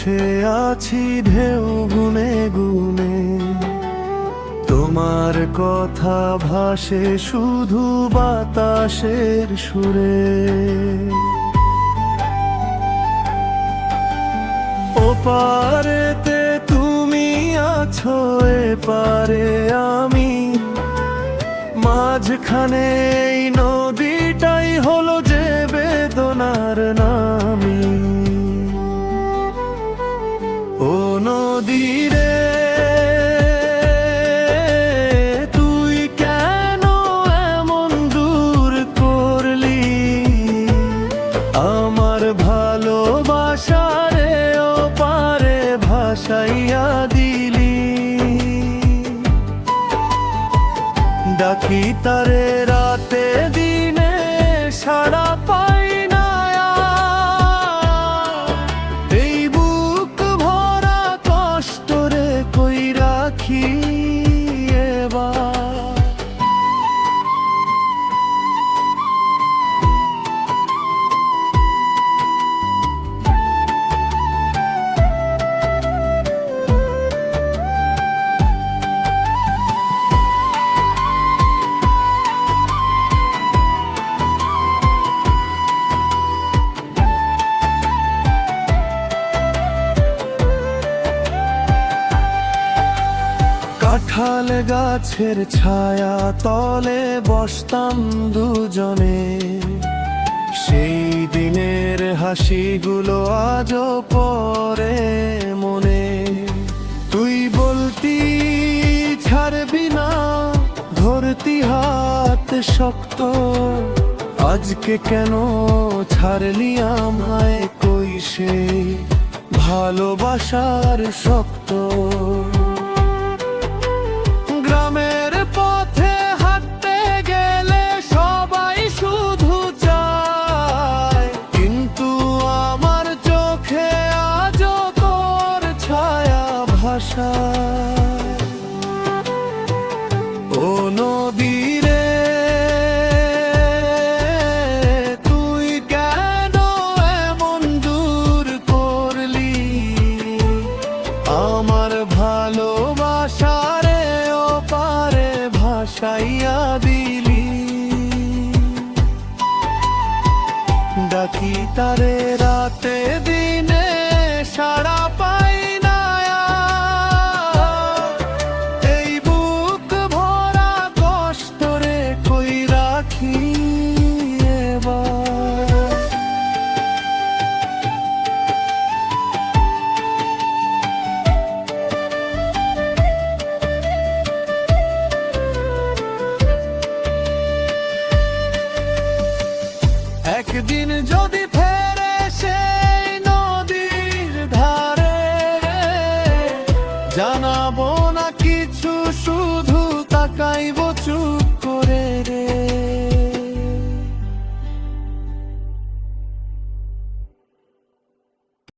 বসে আছি ঢেউ গুনে গুনে, তোমার কথা ভাসে শুধু বাতাসের সুরে। ওপারেতে তুমি আছো, এপারে আমি, মাঝখানে এই নদীটাই হলো যে বেদনার নামি। ও নদী রে, তুই কেন এমন দূর করলি আমার ভালোবাসা রে, ওপারে ভাসাইয়া দিলি। ডাকি তারে রাতে দিনে, সাড়া পাই না আর। এই বুক ভরা কষ্ট রে কই রাখি এবার। কাঁঠাল গাছের ছায়া তলে বসতাম দুজনে, সেই দিনের হাসিগুলো আজও পড়ে মনে। তুই বলতি ছাড়বি না, ধরতি হাত শক্ত, আজকে কেন ছাড়লি আমায়, কই সেই ভালোবাসার শক্ত। গ্রামের পথে হাঁটতে গেলে সবাই শুধু চায়, কিন্তু আমার চোখে আজও তোর ছায়া ভাষায়। ও নদী রে, তুই কেন এমন দূর করলি আমার ভালোবাসা রে, ওপারে ভাসাইয়া দিলি। ডাকি তারে রাতে দিনে, সারা